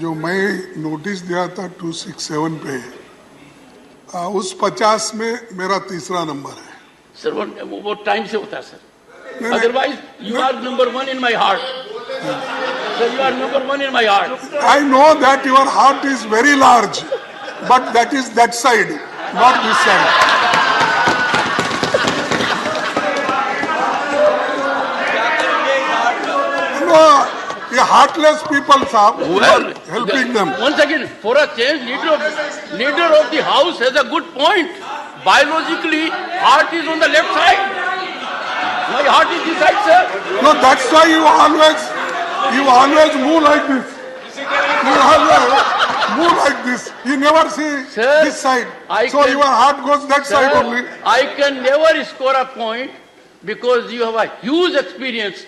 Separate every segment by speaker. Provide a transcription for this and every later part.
Speaker 1: जो मैं नोटिस दिया था 267 पे, उस 50 में मेरा तीसरा नंबर है।
Speaker 2: सर वो टाइम से होता है sir, otherwise you are number 1 in my heart. Sir you are number 1 in my heart.
Speaker 1: I know that your heart is very large, but that is that side, not this side. ये heartless people, साहब,
Speaker 2: well,
Speaker 1: helping them.
Speaker 2: Once again, for a change, leader of the house has a good point. Biologically, heart is on the left side. My heart is this side, sir.
Speaker 1: No, that's why you always move like this. You always move like this. You never see
Speaker 2: sir,
Speaker 1: this side. Your heart goes that
Speaker 2: sir,
Speaker 1: side only.
Speaker 2: I can never score a point because you have a huge experience.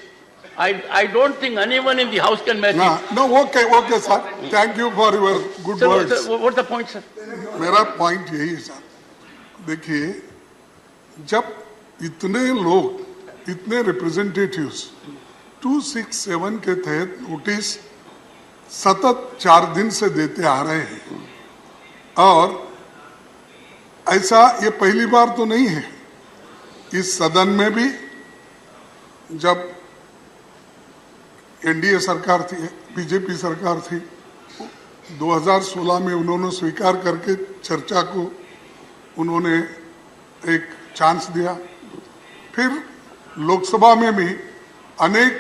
Speaker 2: I don't think anyone in the house can match it.
Speaker 1: No, okay, sir. Thank you for your good words.
Speaker 2: Sir, what's the point, sir?
Speaker 1: मेरा point यही है sir, देखिए, जब इतने लोग, इतने representatives 267 के तहत नोटिस सतत 4 दिन से देते आ रहे हैं, और ऐसा ये पहली बार तो नहीं है। इस सदन में भी जब एनडीए सरकार थी, बीजेपी सरकार थी, 2016 में उन्होंने स्वीकार करके चर्चा को उन्होंने एक चांस दिया। फिर लोकसभा में भी अनेक,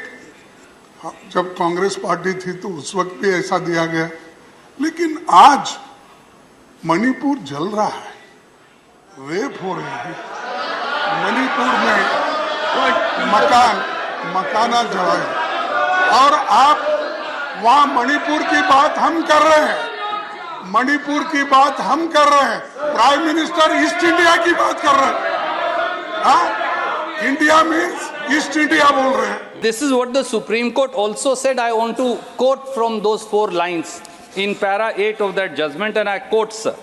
Speaker 1: जब कांग्रेस पार्टी थी तो उस वक्त भी ऐसा दिया गया। लेकिन आज मणिपुर जल रहा है, रेप हो रहे हैं मणिपुर में, मकाना जलाए, और आप वहां मणिपुर की बात हम कर रहे हैं, मणिपुर की बात हम कर रहे हैं, प्राइम मिनिस्टर ईस्ट इंडिया की बात कर रहे हैं। हाँ, इंडिया मीन्स ईस्ट इंडिया बोल रहे हैं।
Speaker 3: This is what the Supreme Court also said. I want to quote from those 4 lines in para 8 of that judgment, and I quote, sir,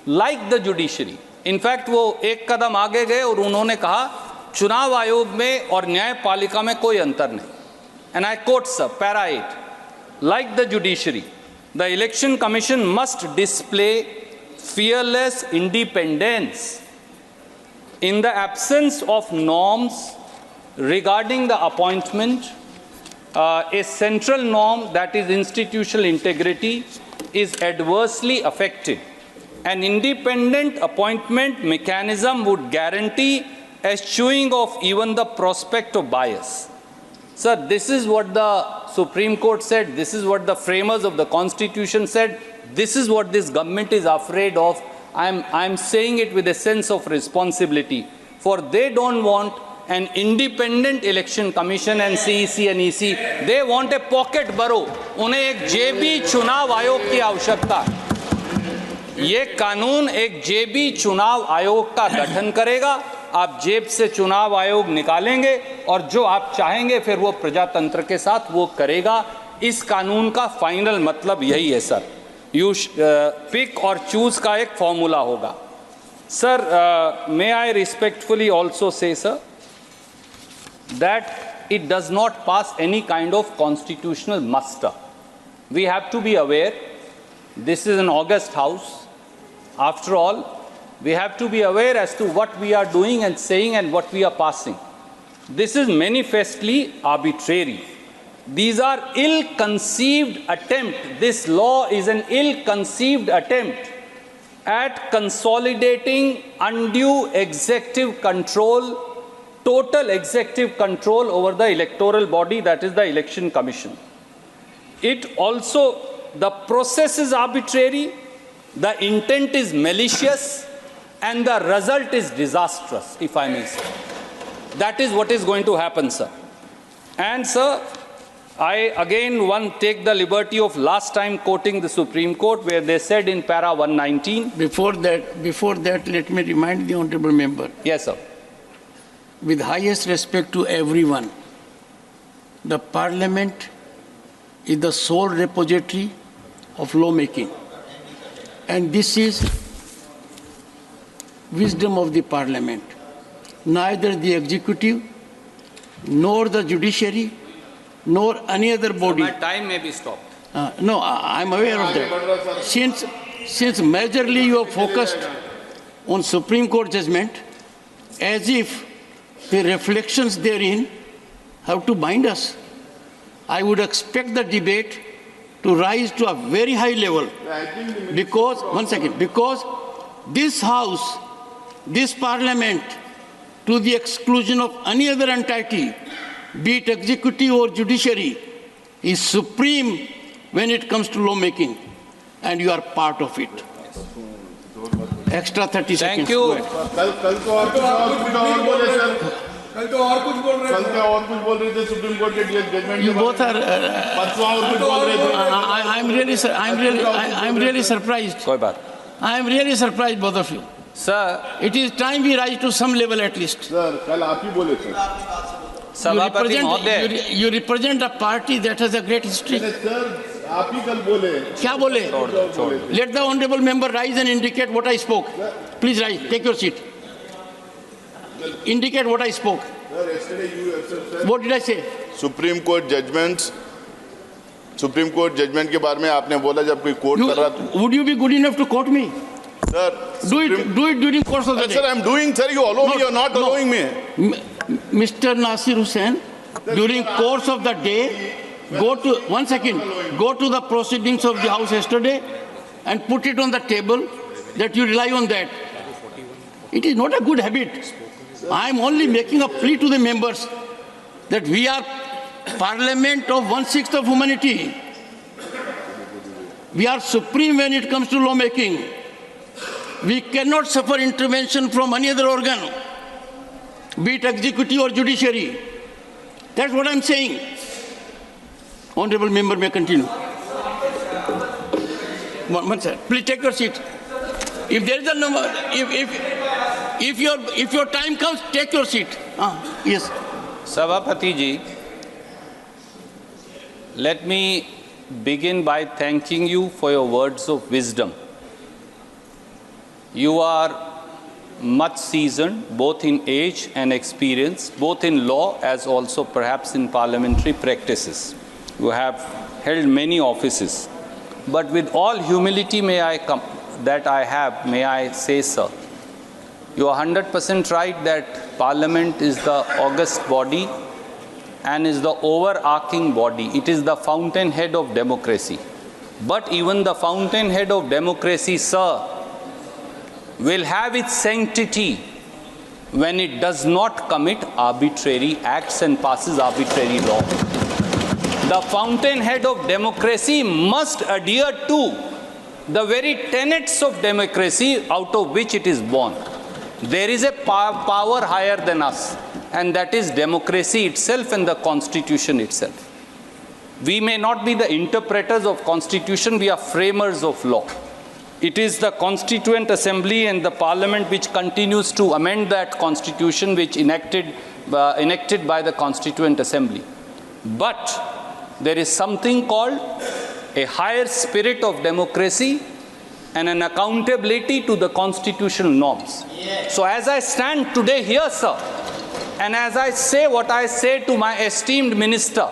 Speaker 3: like the judiciary. In fact, वो एक कदम आगे गए और उन्होंने कहा चुनाव आयोग में और न्यायपालिका में कोई अंतर नहीं। And I quote, sir, para 8, like the judiciary, the Election Commission must display fearless independence in the absence of norms regarding the appointment. A central norm, that is institutional integrity, is adversely affected. An independent appointment mechanism would guarantee eschewing of even the prospect of bias. Sir, this is what the Supreme Court said. This is what the framers of the Constitution said. This is what this government is afraid of. I'm saying it with a sense of responsibility. For they don't want an independent election commission and CEC and EC. They want a pocket borough. उन्हें एक जेबी चुनाव आयोग की आवश्यकता है। ये कानून एक जेबी चुनाव आयोग का गठन करेगा। आप जेब से चुनाव आयोग निकालेंगे और जो आप चाहेंगे फिर वो प्रजातंत्र के साथ वो करेगा। इस कानून का फाइनल मतलब यही है सर, यू पिक और चूज का एक फॉर्मूला होगा। Sir, may I respectfully also say sir that it does not pass any kind of constitutional muster. We have to be aware this is an august house. After all, we have to be aware as to what we are doing and saying and what we are passing. This is manifestly arbitrary. These are ill-conceived attempts. This law is an ill-conceived attempt at consolidating undue executive control, total executive control over the electoral body, that is the Election Commission. It also, the process is arbitrary, the intent is malicious, and the result is disastrous, if I may say. That is what is going to happen, sir. And sir, I again take the liberty of last time quoting the Supreme Court where they said in para 119.
Speaker 2: Before that, let me remind the honorable member.
Speaker 3: Yes, sir.
Speaker 2: With highest respect to everyone, the Parliament is the sole repository of lawmaking, and this is wisdom of the Parliament. Neither the executive, nor the judiciary, nor any other body.
Speaker 3: So my time may be stopped.
Speaker 2: No, I'm aware of that. Since majorly you are focused on Supreme Court judgment, as if the reflections therein have to bind us, I would expect the debate to rise to a very high level. Because, one second, because this House, this Parliament, to the exclusion of any other entity, be it executive or judiciary, is supreme when it comes to lawmaking, and you are part of it. Extra 30 seconds.
Speaker 3: Thank you.
Speaker 4: कल तो और कुछ बोले sir, कल तो और कुछ बोल रहे थे, कल तो और कुछ बोल रहे थे सुप्रीम कोर्ट के जजमेंट
Speaker 2: You both are.
Speaker 4: परसों और कुछ बोल रहे थे.
Speaker 2: I'm really surprised.
Speaker 3: कोई बात.
Speaker 2: I am really surprised, both of you.
Speaker 3: Sir,
Speaker 2: It is time we rise to some level at least.
Speaker 4: Sir कल आप ही बोले थे.
Speaker 3: सभापति महोदय.
Speaker 2: You represent a party that has a great history.
Speaker 4: Sir आप ही कल बोले.
Speaker 2: क्या बोले? Let the honorable member rise and indicate what I spoke. Please rise. Take your seat. Indicate what I spoke.
Speaker 4: Sir, yesterday you have said.
Speaker 2: What did I say?
Speaker 4: Supreme court judgment के बारे में आपने बोला जब कोई court कर रहा था.
Speaker 2: Would you be good enough to quote me?
Speaker 4: Sir,
Speaker 2: Do it during course of the day.
Speaker 4: Sir, I'm doing. Sir, you allow me. You're not allowing me.
Speaker 2: Mr. Nasir Hussain, during course of the day, go to the proceedings of the House yesterday and put it on the table that you rely on that. It is not a good habit. I am only making a plea to the members that we are Parliament of 1/6 of humanity. We are supreme when it comes to lawmaking. We cannot suffer intervention from any other organ, be it executive or judiciary. That's what I'm saying. Honorable member may continue. One sir, please take your seat. If there is a number, if your time comes, take your seat. Yes.
Speaker 3: सभापति जी, let me begin by thanking you for your words of wisdom. You are much seasoned, both in age and experience, both in law as also perhaps in parliamentary practices. You have held many offices. But with all humility may I say, sir, you are 100% right that Parliament is the august body and is the overarching body. It is the fountainhead of democracy. But even the fountainhead of democracy, sir, will have its sanctity when it does not commit arbitrary acts and passes arbitrary law. The fountainhead of democracy must adhere to the very tenets of democracy out of which it is born. There is a power higher than us, and that is democracy itself and the Constitution itself. We may not be the interpreters of Constitution, we are framers of law. It is the Constituent Assembly and the Parliament which continues to amend that Constitution which enacted by the Constituent Assembly. But there is something called a higher spirit of democracy and an accountability to the constitutional norms. So as I stand today here, sir, and as I say what I say to my esteemed minister,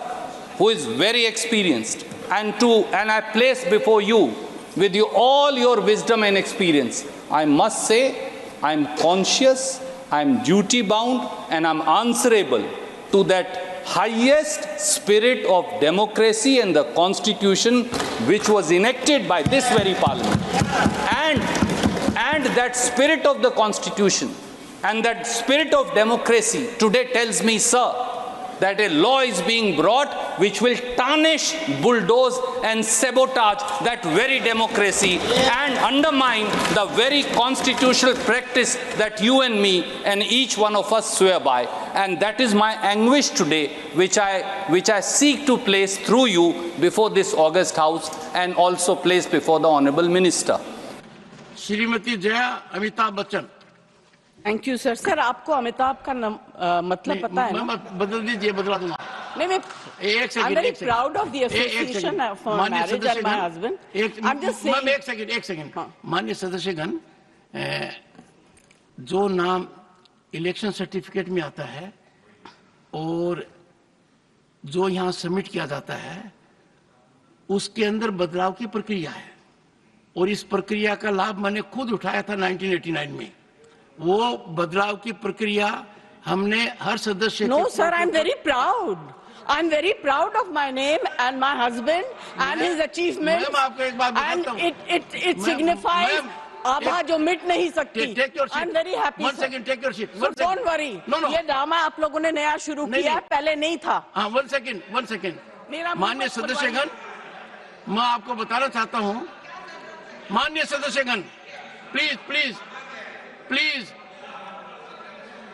Speaker 3: who is very experienced, and I place before you with all your wisdom and experience, I must say I am conscious, I am duty bound, and I am answerable to that highest spirit of democracy and the Constitution which was enacted by this very Parliament. And that spirit of the Constitution and that spirit of democracy today tells me, sir, that a law is being brought which will tarnish, bulldoze and sabotage that very democracy and undermine the very constitutional practice that you and me and each one of us swear by. And that is my anguish today, which I seek to place through you before this august House and also place before the Honorable Minister.
Speaker 2: Shrimati Jaya Amitabh Bachchan.
Speaker 5: Thank you sir. Sir आपको अमिताभ का मतलब पता है ना?
Speaker 2: बदल दीजिए, बदला दूंगा.
Speaker 5: नहीं, मैं
Speaker 2: एक second,
Speaker 5: I'm very proud of the association for marriage and my husband. I'm just saying.
Speaker 2: एक सेकंड. माननीय सदस्यगण, जो नाम इलेक्शन सर्टिफिकेट में आता है और जो यहाँ सबमिट किया जाता है, उसके अंदर बदलाव की प्रक्रिया है और इस प्रक्रिया का लाभ मैंने खुद उठाया था 1989 में। वो बदलाव की प्रक्रिया हमने हर सदस्य
Speaker 5: No, sir, I'm very proud. I'm very proud of my name and my husband and his achievements.
Speaker 2: Ma'am, आपको एक बात बताता हूं।
Speaker 5: And it signifies आभा जो मिट नहीं सकती।
Speaker 2: Take your seat.
Speaker 5: I'm very happy.
Speaker 2: One second, take your seat.
Speaker 5: So don't worry.
Speaker 2: No.
Speaker 5: ये ड्रामा आप लोगों ने नया शुरू किया है, पहले नहीं था।
Speaker 2: हाँ, one second.
Speaker 5: मेरा
Speaker 2: माननीय सदस्यगण, मैं आपको बताना चाहता हूं, माननीय सदस्यगण, प्लीज,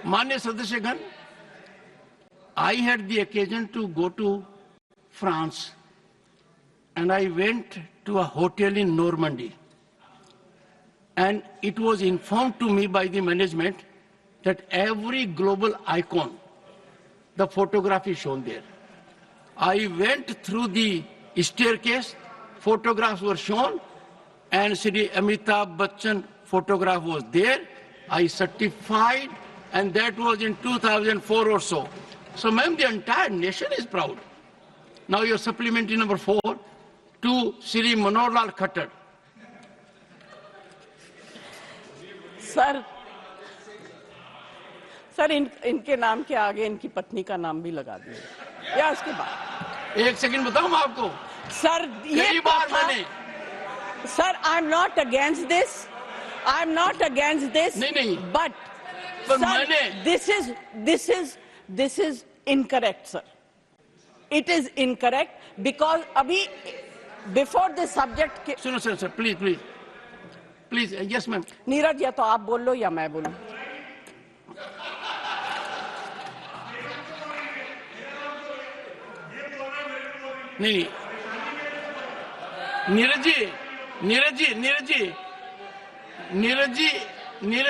Speaker 2: माननीय सदस्यगण, I had the occasion to go to France and I went to a hotel in Normandy. And it was informed to me by the management that every global icon, the photograph is shown there. I went through the staircase, photographs were shown, and Shri Amitabh Bachchan photograph was there. I certified, and that was in 2004 or so. So, ma'am, the entire nation is proud. Now, your supplementary number 4 to Shri Manohar Lal Khattar.
Speaker 5: Sir इनके नाम के आगे इनकी पत्नी का नाम भी लगा दिया या उसके बाद।
Speaker 2: एक सेकंड बताऊं मैं आपको।
Speaker 5: सर ये
Speaker 2: बार मैंने
Speaker 5: sir I am not against this
Speaker 2: नहीं
Speaker 5: बट
Speaker 2: मैंने
Speaker 5: this is incorrect sir, it is incorrect because अभी बिफोर दिस सब्जेक्ट के
Speaker 2: सुनो sir please yes ma'am.
Speaker 5: Neeraj या तो आप बोल लो या मैं बोलूं।
Speaker 2: नहीं नीरज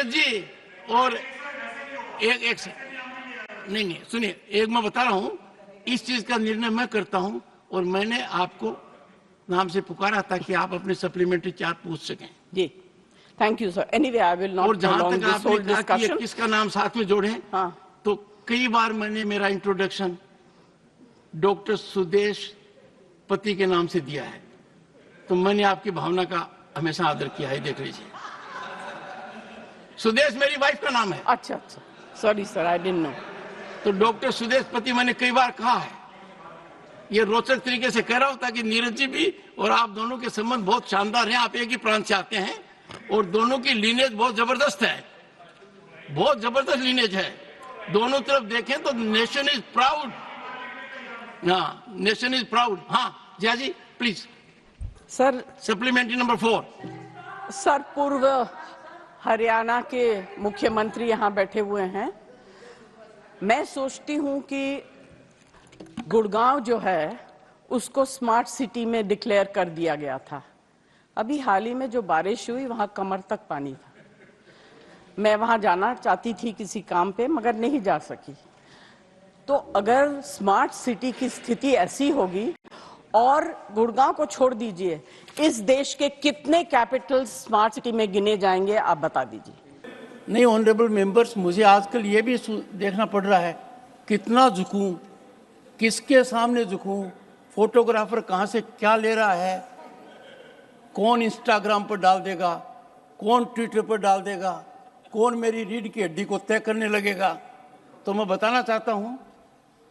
Speaker 2: जी और एक नहीं सुनिए, एक मैं बता रहा हूं, इस चीज का निर्णय मैं करता हूं और मैंने आपको नाम से पुकारा ताकि आप अपने सप्लीमेंट्री चार्ट पूछ सकें।
Speaker 5: जी thank you sir. Anyway I will not
Speaker 2: और जहां तक आपने कहा कि
Speaker 5: डिस्कशन
Speaker 2: किसका नाम साथ में जोड़े,
Speaker 5: हाँ।
Speaker 2: तो कई बार मैंने मेरा इंट्रोडक्शन डॉक्टर सुदेश पति के नाम से दिया है, तो मैंने आपकी भावना का हमेशा आदर किया है। देख लीजिए, सुदेश मेरी वाइफ का नाम है।
Speaker 5: अच्छा sorry sir, I didn't know.
Speaker 2: तो डॉक्टर सुदेश पति मैंने कई बार कहा है, ये रोचक तरीके से कह रहा हूं ताकि नीरज जी भी और आप दोनों के संबंध बहुत शानदार हैं। आप एक ही प्रांत से आते हैं और दोनों की लीनेज बहुत जबरदस्त है, बहुत जबरदस्त लीनेज है। दोनों तरफ देखें तो नेशन इज प्राउड। हाँ, नेशन इज प्राउड। हाँ Jaya ji please.
Speaker 5: Sir
Speaker 2: supplementary number 4।
Speaker 5: Sir पूर्व हरियाणा के मुख्यमंत्री यहाँ बैठे हुए हैं। मैं सोचती हूँ कि गुड़गांव जो है उसको स्मार्ट सिटी में डिक्लेयर कर दिया गया था। अभी हाल ही में जो बारिश हुई वहां कमर तक पानी था। मैं वहां जाना चाहती थी किसी काम पे मगर नहीं जा सकी। तो अगर स्मार्ट सिटी की स्थिति ऐसी होगी, और गुड़गांव को छोड़ दीजिए, इस देश के कितने कैपिटल स्मार्ट सिटी में गिने जाएंगे आप बता दीजिए।
Speaker 2: नहीं ऑनरेबल मेंबर्स, मुझे आजकल ये भी देखना पड़ रहा है कितना झुकूं, किसके सामने झुकूं, फोटोग्राफर कहाँ से क्या ले रहा है, कौन इंस्टाग्राम पर डाल देगा, कौन ट्विटर पर डाल देगा, कौन मेरी रीढ़ की हड्डी को तय करने लगेगा। तो मैं बताना चाहता हूँ,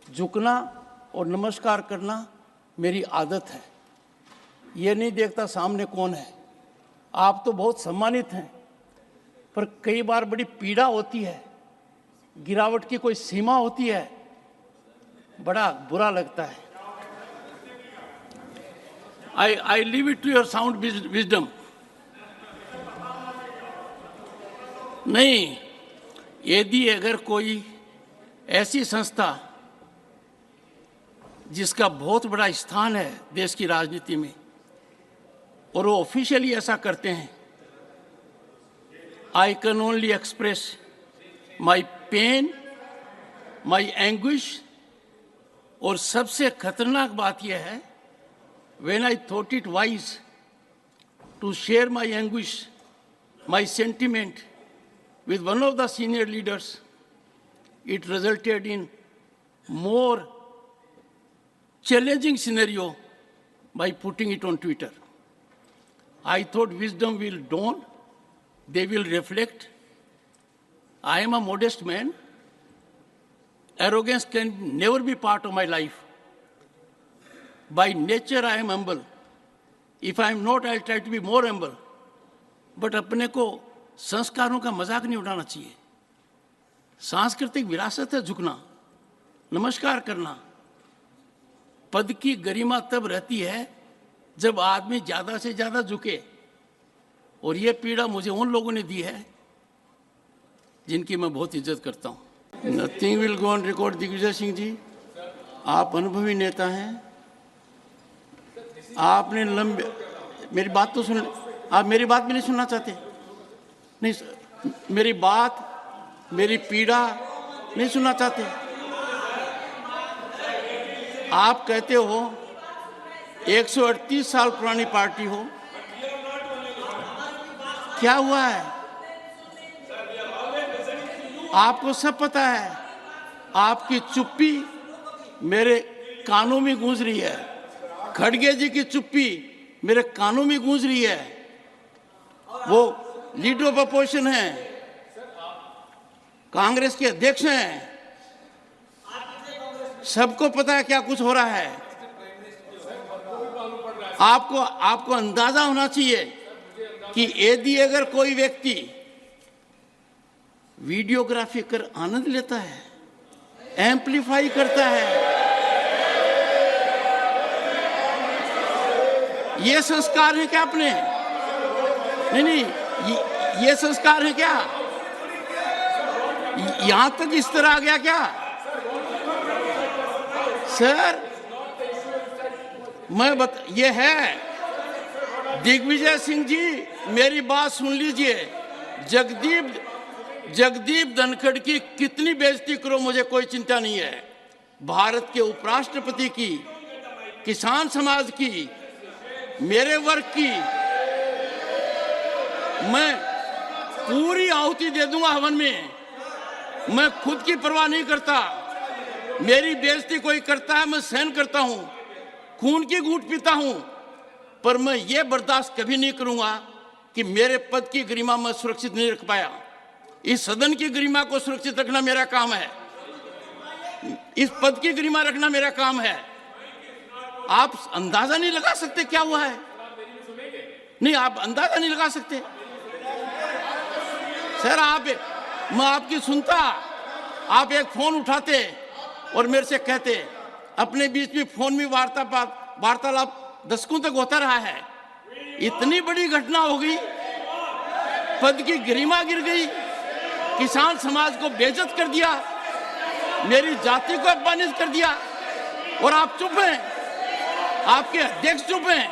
Speaker 2: झुकना और नमस्कार करना मेरी आदत है। ये नहीं देखता सामने कौन है। आप तो बहुत सम्मानित हैं, पर कई बार बड़ी पीड़ा होती है, गिरावट की कोई सीमा होती है, बड़ा बुरा लगता है। I leave it to your sound wisdom. नहीं, यदि अगर कोई ऐसी संस्था जिसका बहुत बड़ा स्थान है देश की राजनीति में और वो ऑफिशियली ऐसा करते हैं, I can only express my pain, my anguish, और सबसे खतरनाक बात यह है, when I thought it wise to share my anguish, my sentiment with one of the senior leaders, it resulted in more challenging scenario by putting it on Twitter. I thought wisdom will dawn, they will reflect. I am a modest man. Arrogance can never be part of my life. By nature, I am humble. If I am not, I'll try to be more humble. But अपने को संस्कारों का मजाक नहीं उड़ाना चाहिए. सांस्कृतिक विरासत है झुकना, नमस्कार करना. पद की गरिमा तब रहती है जब आदमी ज्यादा से ज्यादा झुके. और ये पीड़ा मुझे उन लोगों ने दी है जिनकी मैं बहुत इज्जत करता हूँ. Nothing will go on record. Digvijay Singh ji, आप अनुभवी नेता हैं. आपने लंबे, मेरी बात तो सुन, आप मेरी बात भी नहीं सुनना चाहते. नहीं, मेरी बात, मेरी पीड़ा नहीं सुनना चाहते. आप कहते हो 138 साल पुरानी पार्टी हो. क्या हुआ है? आपको सब पता है. आपकी चुप्पी मेरे कानों में गूंज रही है. खड़गे जी की चुप्पी मेरे कानों में गूंज रही है. वो लीडर ऑफ अपोजिशन है, कांग्रेस के अध्यक्ष हैं. सबको पता है क्या कुछ हो रहा है. आपको अंदाजा होना चाहिए कि यदि अगर कोई व्यक्ति वीडियोग्राफी कर आनंद लेता है, एम्पलीफाई करता है, ये संस्कार है क्या अपने? नहीं, ये संस्कार है क्या? यहां तक इस तरह आ गया क्या? सर, ये है. दिग्विजय सिंह जी, मेरी बात सुन लीजिए. जगदीप धनखड़ की कितनी बेइज्जती करो, मुझे कोई चिंता नहीं है. भारत के उपराष्ट्रपति की, किसान समाज की, मेरे वर्ग की मैं पूरी आहुति दे दूंगा हवन में. मैं खुद की परवाह नहीं करता. मेरी बेइज्जती कोई करता है, मैं सहन करता हूं, खून की घूंट पीता हूं. पर मैं ये बर्दाश्त कभी नहीं करूंगा कि मेरे पद की गरिमा मैं सुरक्षित नहीं रख पाया. इस सदन की गरिमा को सुरक्षित रखना मेरा काम है. इस पद की गरिमा रखना मेरा काम है. आप अंदाजा नहीं लगा सकते क्या हुआ है. नहीं, आप अंदाजा नहीं लगा सकते. सर, मैं आपकी सुनता, आप एक फोन उठाते और मेरे से कहते. अपने बीच में फोन में वार्तालाप दशकों तक होता रहा है. इतनी बड़ी घटना हो गई, पद की गरिमा गिर गई, किसान समाज को बेइज्जत कर दिया, मेरी जाति को अपमानित कर दिया, और आप चुप हैं. आपके अध्यक्ष चुप हैं.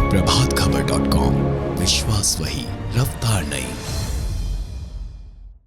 Speaker 6: प्रभातखबर.com, विश्वास वही, रफ्तार नहीं.